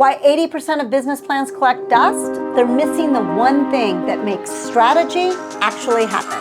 Why 80% of business plans collect dust? They're missing the one thing that makes strategy actually happen.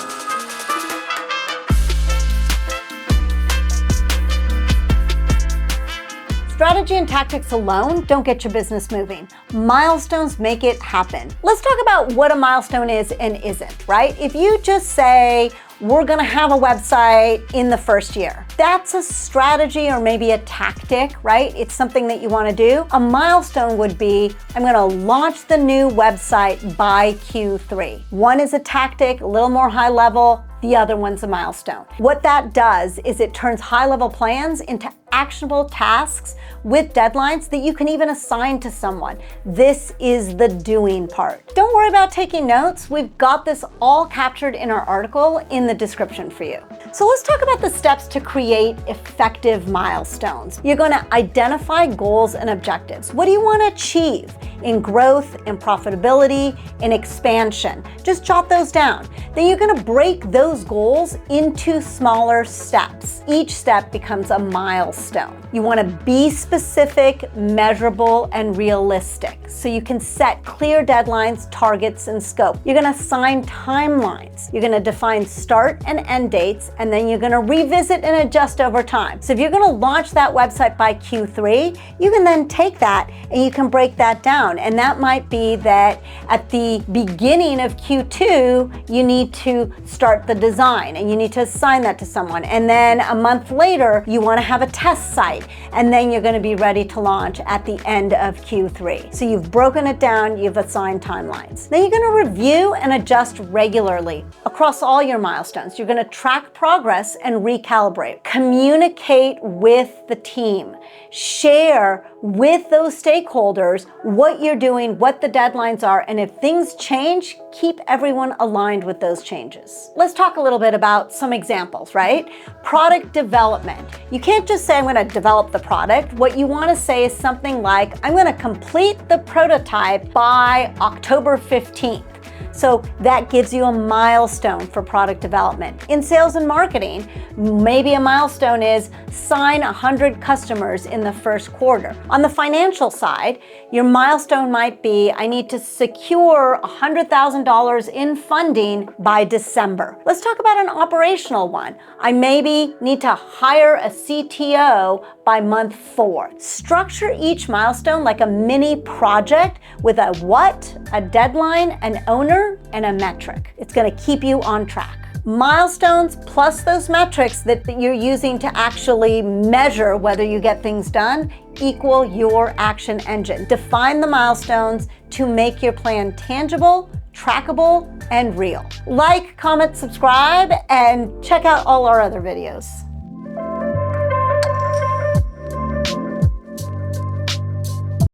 Strategy and tactics alone don't get your business moving. Milestones make it happen. Let's talk about what a milestone is and isn't, right? If you just say, we're gonna have a website in the first year, that's a strategy or maybe a tactic, right? It's something that you wanna do. A milestone would be, I'm gonna launch the new website by Q3. One is a tactic, a little more high level, the other one's a milestone. What that does is it turns high-level plans into actionable tasks with deadlines that you can even assign to someone. This is the doing part. Don't worry about taking notes. We've got this all captured in our article in the description for you. So let's talk about the steps to create effective milestones. You're going to identify goals and objectives. What do you want to achieve in growth, in profitability, in expansion? Just jot those down. Then you're going to break those goals into smaller steps. Each step becomes a milestone. You want to be specific, measurable, and realistic so you can set clear deadlines, targets, and scope. You're going to assign timelines. You're going to define start and end dates, and then you're going to revisit and adjust over time. So if you're going to launch that website by Q3, you can then take that and you can break that down. And that might be that at the beginning of Q2, you need to start the design and you need to assign that to someone. And then a month later, you want to have a test site. And then you're going to be ready to launch at the end of Q3. So you've broken it down, you've assigned timelines. Then you're going to review and adjust regularly across all your milestones. You're going to track progress and recalibrate. Communicate with the team. Share with those stakeholders what you're doing, what the deadlines are, and if things change, keep everyone aligned with those changes. Let's talk a little bit about some examples, right? Product development. You can't just say, I'm going to develop the product. What you want to say is something like, I'm going to complete the prototype by October 15th. So that gives you a milestone for product development. In sales and marketing, maybe a milestone is sign 100 customers in the first quarter. On the financial side, your milestone might be, I need to secure $100,000 in funding by December. Let's talk about an operational one. I maybe need to hire a CTO by month 4. Structure each milestone like a mini project with a what, a deadline, an owner, and a metric. It's going to keep you on track. Milestones plus those metrics that you're using to actually measure whether you get things done equal your action engine. Define the milestones to make your plan tangible, trackable, and real. Like, comment, subscribe, and check out all our other videos.